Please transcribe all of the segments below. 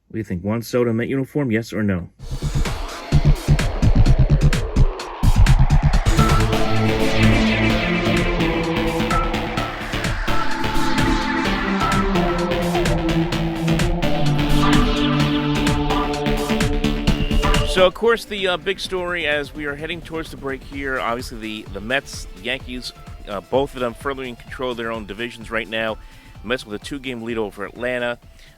What do you think? Juan Soto Met uniform, yes or no? So, of course, the big story as we are heading towards the break here, obviously the Mets, the Yankees, both of them firmly in control of their own divisions right now. Mets with a 2-game lead over Atlanta.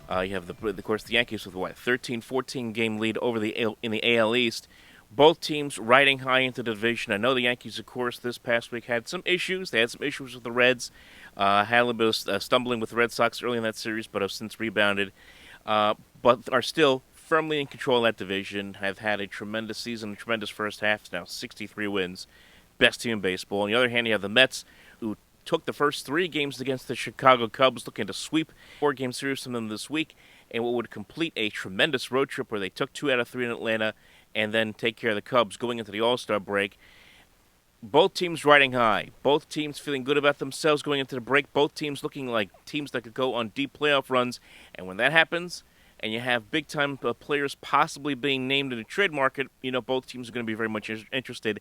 You have, of course, the Yankees with, 13, 14-game lead over in the AL East. Both teams riding high into the division. I know the Yankees, of course, this past week had some issues. They had some issues with the Reds. Had a little bit of stumbling with the Red Sox early in that series, but have since rebounded. But are still firmly in control of that division, have had a tremendous season, a tremendous first half, now 63 wins, best team in baseball. On the other hand, you have the Mets, who took the first 3 games against the Chicago Cubs, looking to sweep 4-game series from them this week, and what would complete a tremendous road trip where they took 2 out of 3 in Atlanta, and then take care of the Cubs going into the All-Star break. Both teams riding high. Both teams feeling good about themselves going into the break. Both teams looking like teams that could go on deep playoff runs, and when that happens, and you have big-time players possibly being named in the trade market, both teams are going to be very much interested.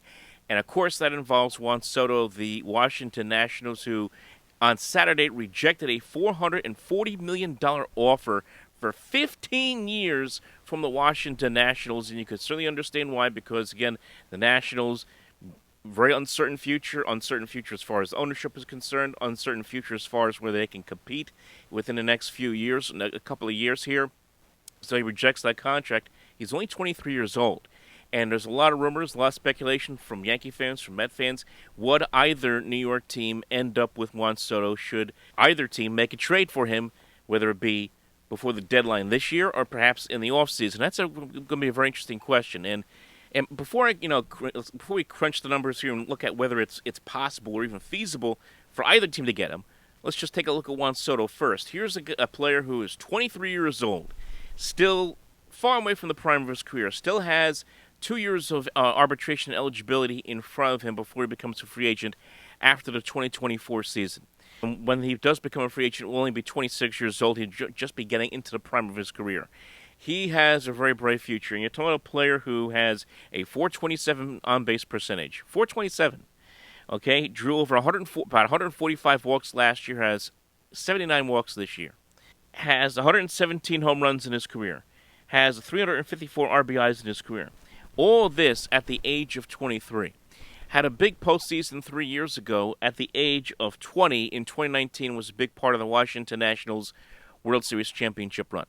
And, of course, that involves Juan Soto, the Washington Nationals, who on Saturday rejected a $440 million offer for 15 years from the Washington Nationals. And you could certainly understand why, because, again, the Nationals, very uncertain future as far as ownership is concerned, uncertain future as far as where they can compete within the next few years, a couple of years here. So he rejects that contract. He's only 23 years old. And there's a lot of rumors, a lot of speculation from Yankee fans, from Met fans. Would either New York team end up with Juan Soto? Should either team make a trade for him, whether it be before the deadline this year or perhaps in the offseason? That's going to be a very interesting question. And before before we crunch the numbers here and look at whether it's possible or even feasible for either team to get him, let's just take a look at Juan Soto first. Here's a player who is 23 years old. Still far away from the prime of his career, still has 2 years of arbitration eligibility in front of him before he becomes a free agent after the 2024 season. And when he does become a free agent, will only be 26 years old. He'll just be getting into the prime of his career. He has a very bright future, and you're talking about a player who has a 427 on-base percentage. 427. Okay, drew over about 145 walks last year, has 79 walks this year. Has 117 home runs in his career, has 354 RBIs in his career. All this at the age of 23. Had a big postseason 3 years ago at the age of 20 in 2019, was a big part of the Washington Nationals World Series championship run.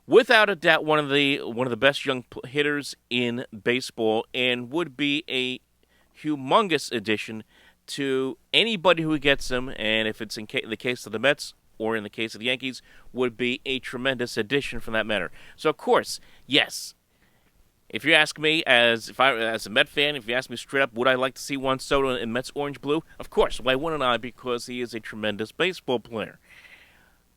Without a doubt, one of the best young hitters in baseball, and would be a humongous addition to anybody who gets him. And if it's in the case of the Mets, or in the case of the Yankees, would be a tremendous addition for that matter. So, of course, yes. If you ask me, as a Met fan, if you ask me straight up, would I like to see Juan Soto in Mets orange-blue? Of course. Why wouldn't I? Because he is a tremendous baseball player.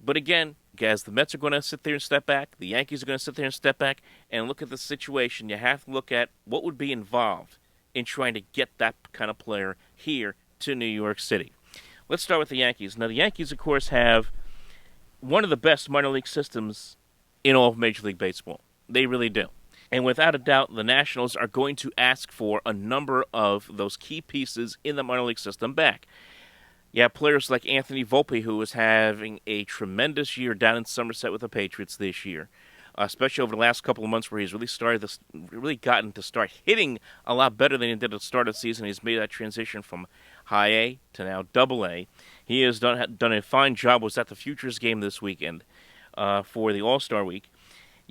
But again, guys, the Mets are going to sit there and step back. The Yankees are going to sit there and step back and look at the situation. You have to look at what would be involved in trying to get that kind of player here to New York City. Let's start with the Yankees. Now, the Yankees, of course, have one of the best minor league systems in all of Major League Baseball. They really do. And without a doubt, the Nationals are going to ask for a number of those key pieces in the minor league system back. You have players like Anthony Volpe, who is having a tremendous year down in Somerset with the Patriots this year, especially over the last couple of months where he's really gotten to start hitting a lot better than he did at the start of the season. He's made that transition from High A to now Double A. He has done a fine job. Was at the Futures game this weekend for the All-Star Week.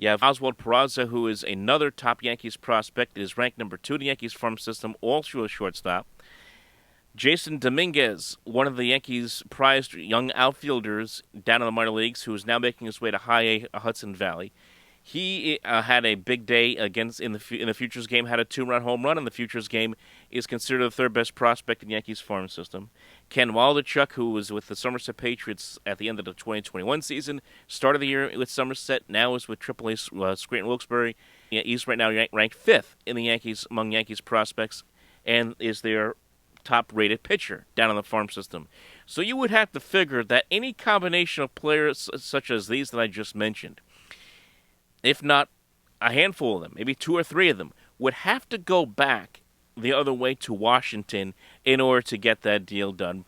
You have Oswald Peraza, who is another top Yankees prospect. It is ranked number 2 in the Yankees farm system, also a shortstop. Jason Dominguez, one of the Yankees' prized young outfielders down in the minor leagues, who is now making his way to High A Hudson Valley. He had a big day in the Futures game, had a 2-run home run in the Futures game, is considered the third best prospect in the Yankees farm system. Ken Waldichuk, who was with the Somerset Patriots at the end of the 2021 season, started the year with Somerset, now is with AAA Scranton Wilkes-Barre. He's right now ranked 5th in the Yankees among Yankees prospects, and is their top-rated pitcher down in the farm system. So you would have to figure that any combination of players such as these that I just mentioned, if not a handful of them, maybe two or three of them, would have to go back the other way to Washington in order to get that deal done.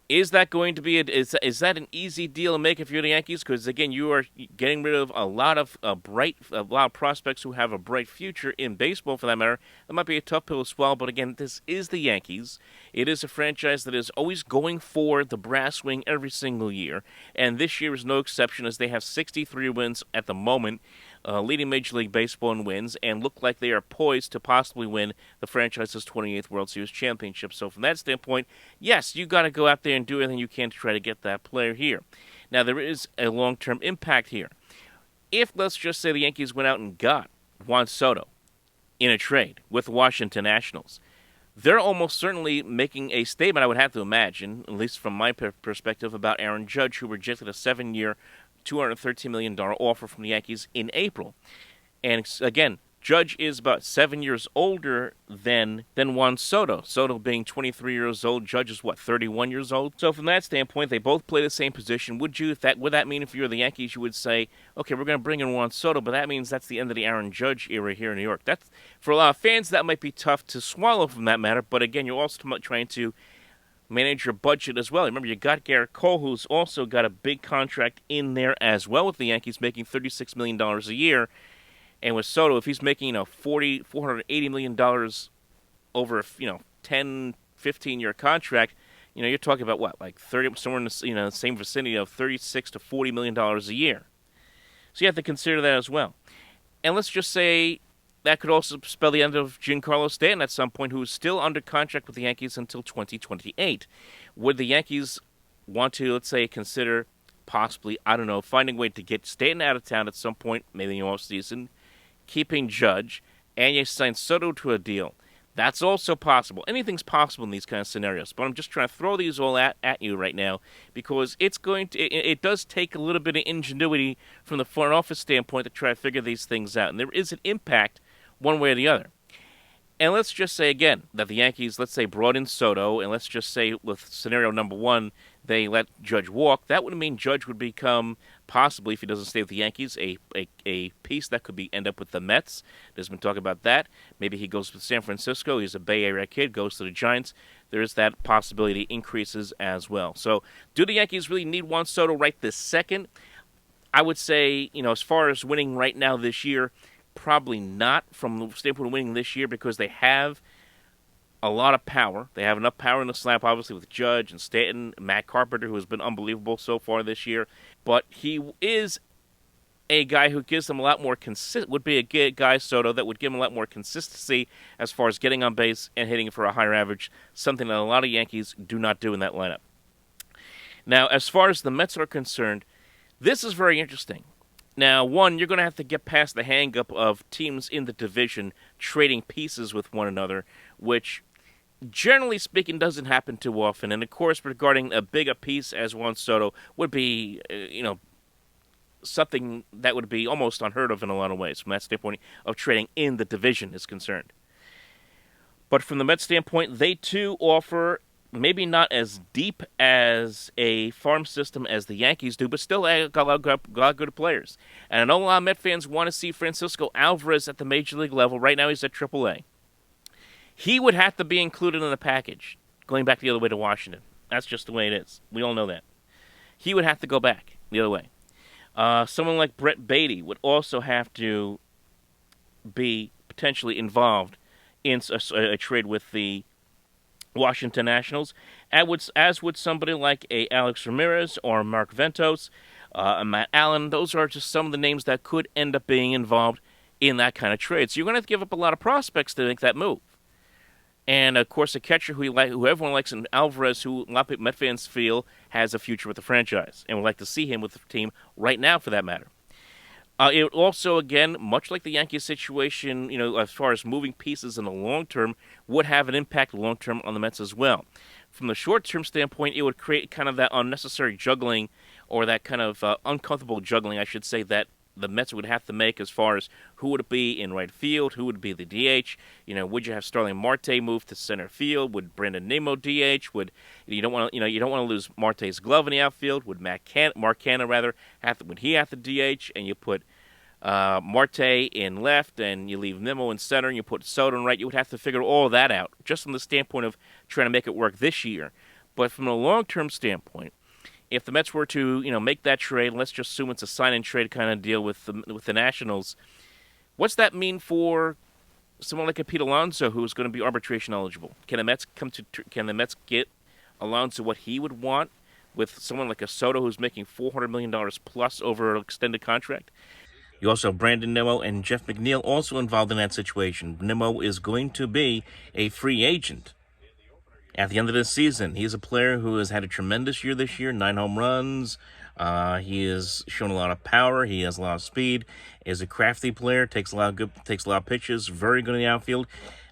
Is that going to be is that an easy deal to make if you're the Yankees? Because again, you are getting rid of a lot of a lot of prospects who have a bright future in baseball, for that matter. That might be a tough pill to swallow, but again, this is the Yankees. It is a franchise that is always going for the brass ring every single year, and this year is no exception, as they have 63 wins at the moment, leading Major League Baseball in wins, and look like they are poised to possibly win the franchise's 28th World Series championship. So from that standpoint, yes, you got to go out there and do everything you can to try to get that player here. Now, there is a long-term impact here. If, let's just say, the Yankees went out and got Juan Soto in a trade with the Washington Nationals, they're almost certainly making a statement, I would have to imagine, at least from my perspective, about Aaron Judge, who rejected a 7-year, $213 million offer from the Yankees in April. And again, Judge is about 7 years older than Juan Soto. Soto being 23 years old, Judge is 31 years old. So from that standpoint, they both play the same position. Would that mean if you're the Yankees, you would say, okay, we're going to bring in Juan Soto, but that means that's the end of the Aaron Judge era here in New York. That's, for a lot of fans, that might be tough to swallow from that matter. But again, you're also trying to manage your budget as well. Remember, you got Garrett Cole, who's also got a big contract in there as well with the Yankees, making $36 million a year. And with Soto, if he's making $480 million over 10, 15-year contract, you're talking about what, like 30, somewhere in the same vicinity of $36 to $40 million a year. So you have to consider that as well. And let's just say that could also spell the end of Giancarlo Stanton at some point, who is still under contract with the Yankees until 2028. Would the Yankees want to, let's say, consider possibly, I don't know, finding a way to get Stanton out of town at some point, maybe in the offseason, keeping Judge, and you sign Soto to a deal? That's also possible. Anything's possible in these kind of scenarios, but I'm just trying to throw these all at you right now because it does take a little bit of ingenuity from the front office standpoint to try to figure these things out, and there is an impact one way or the other. And let's just say again that the Yankees, let's say, brought in Soto, and let's just say with scenario number one, they let Judge walk. That would mean Judge would become, possibly, if he doesn't stay with the Yankees, a piece that could end up with the Mets. There's been talk about that. Maybe he goes to San Francisco. He's a Bay Area kid, goes to the Giants. There is that possibility increases as well. So do the Yankees really need Juan Soto right this second? I would say, as far as winning right now this year, probably not from the standpoint of winning this year, because they have a lot of power. They have enough power in the slap, obviously, with Judge and Stanton, Matt Carpenter, who has been unbelievable so far this year. But he is a guy who gives them a lot more would be a guy, Soto, that would give them a lot more consistency as far as getting on base and hitting for a higher average, something that a lot of Yankees do not do in that lineup. Now, as far as the Mets are concerned, this is very interesting. Now, one, you're going to have to get past the hang-up of teams in the division trading pieces with one another, which, generally speaking, doesn't happen too often. And, of course, regarding a bigger piece as Juan Soto would be, something that would be almost unheard of in a lot of ways from that standpoint of trading in the division is concerned. But from the Mets standpoint, they, too, offer maybe not as deep as a farm system as the Yankees do, but still got a lot of good players. And I know a lot of Met fans want to see Francisco Alvarez at the Major League level. Right now he's at AAA. He would have to be included in the package, going back the other way to Washington. That's just the way it is. We all know that. He would have to go back the other way. Someone like Brett Beatty would also have to be potentially involved in a trade with the Washington Nationals, as would somebody like a Alex Ramirez or Mark Ventos, Matt Allen. Those are just some of the names that could end up being involved in that kind of trade. So you're going to have to give up a lot of prospects to make that move. And, of course, a catcher who everyone likes in Alvarez, who a lot of Met fans feel has a future with the franchise and would like to see him with the team right now, for that matter. It also, again, much like the Yankees situation, as far as moving pieces in the long term, would have an impact long term on the Mets as well. From the short term standpoint, it would create kind of that unnecessary juggling, or that kind of uncomfortable juggling, I should say, that the Mets would have to make as far as who would it be in right field, who would be the DH. Would you have Starling Marte move to center field? Would Brandon Nimmo DH? You don't want to lose Marte's glove in the outfield? Would Mark Canha would he have to DH? And you put Marte in left, and you leave Nimmo in center, and you put Soto in right. You would have to figure all that out, just from the standpoint of trying to make it work this year. But from a long-term standpoint, if the Mets were to, make that trade, let's just assume it's a sign-and trade kind of deal with the Nationals. What's that mean for someone like a Pete Alonso, who's going to be arbitration eligible? Can the Mets Can the Mets get Alonso what he would want with someone like a Soto who's making $400 million plus over an extended contract? You also have Brandon Nimmo and Jeff McNeil also involved in that situation. Nimmo is going to be a free agent at the end of the season. He's a player who has had a tremendous year this year, 9 home runs. He has shown a lot of power. He has a lot of speed. Is a crafty player. Takes a lot of pitches. Very good in the outfield.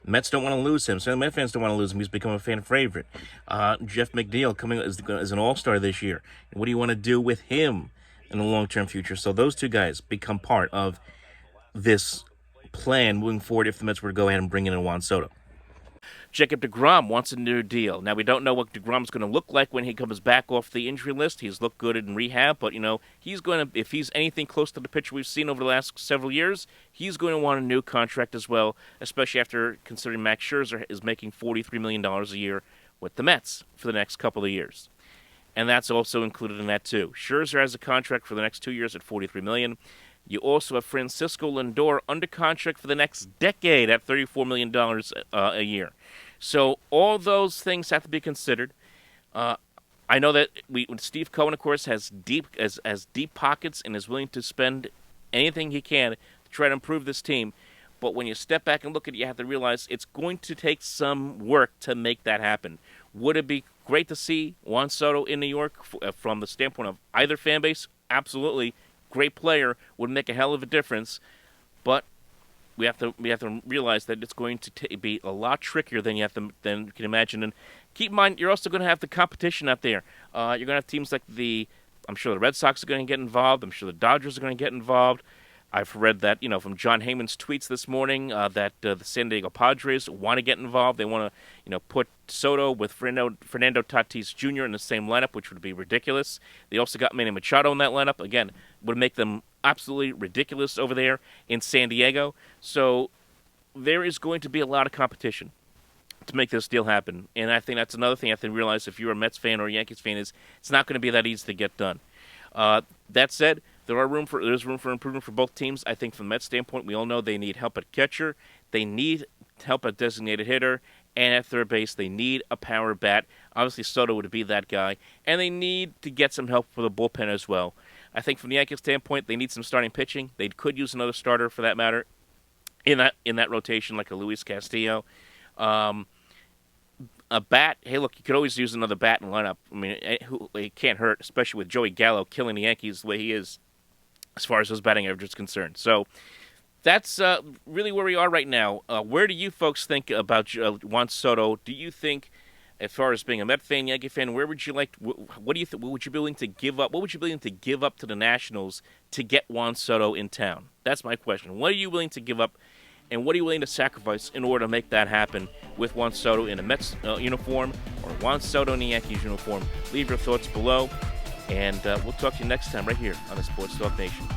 Mets don't want to lose him. So the Mets fans don't want to lose him. He's become a fan favorite. Jeff McNeil coming as an all-star this year. What do you want to do with him in the long-term future? So those two guys become part of this plan moving forward if the Mets were to go ahead and bring in Juan Soto. Jacob deGrom wants a new deal. Now, we don't know what deGrom's going to look like when he comes back off the injury list. He's looked good in rehab, but, he's going to, if he's anything close to the pitcher we've seen over the last several years, he's going to want a new contract as well, especially after considering Max Scherzer is making $43 million a year with the Mets for the next couple of years. And that's also included in that, too. Scherzer has a contract for the next 2 years at $43 million. You also have Francisco Lindor under contract for the next decade at $34 million a year. So all those things have to be considered. I know that Steve Cohen, of course, has deep pockets and is willing to spend anything he can to try to improve this team. But when you step back and look at it, you have to realize it's going to take some work to make that happen. Would it be great to see Juan Soto in New York from the standpoint of either fan base? Absolutely. Great player, would make a hell of a difference. But we have to realize that it's going to be a lot trickier than you can imagine. And keep in mind, you're also going to have the competition out there. You're going to have teams like I'm sure the Red Sox are going to get involved. I'm sure the Dodgers are going to get involved. I've read that, from John Heyman's tweets this morning that the San Diego Padres want to get involved. They want to, put Soto with Fernando Tatis Jr. in the same lineup, which would be ridiculous. They also got Manny Machado in that lineup. Again, would make them absolutely ridiculous over there in San Diego. So there is going to be a lot of competition to make this deal happen. And I think that's another thing you have to realize if you're a Mets fan or a Yankees fan is it's not going to be that easy to get done. That said, there's room for improvement for both teams. I think from the Mets standpoint, we all know they need help at catcher, they need help at designated hitter, and at third base, they need a power bat. Obviously, Soto would be that guy, and they need to get some help for the bullpen as well. I think from the Yankees standpoint, they need some starting pitching. They could use another starter for that matter in that rotation, like a Luis Castillo. A bat, hey, look, you could always use another bat in the lineup. I mean, it can't hurt, especially with Joey Gallo killing the Yankees the way he is as far as his batting average is concerned. So that's really where we are right now. Where do you folks think about Juan Soto? Do you think, as far as being a Met fan, Yankee fan, where would you like? What do you think? What would you be willing to give up? What would you be willing to give up to the Nationals to get Juan Soto in town? That's my question. What are you willing to give up, and what are you willing to sacrifice in order to make that happen with Juan Soto in a Mets uniform or Juan Soto in a Yankees uniform? Leave your thoughts below, and we'll talk to you next time right here on the Sports Talk Nation.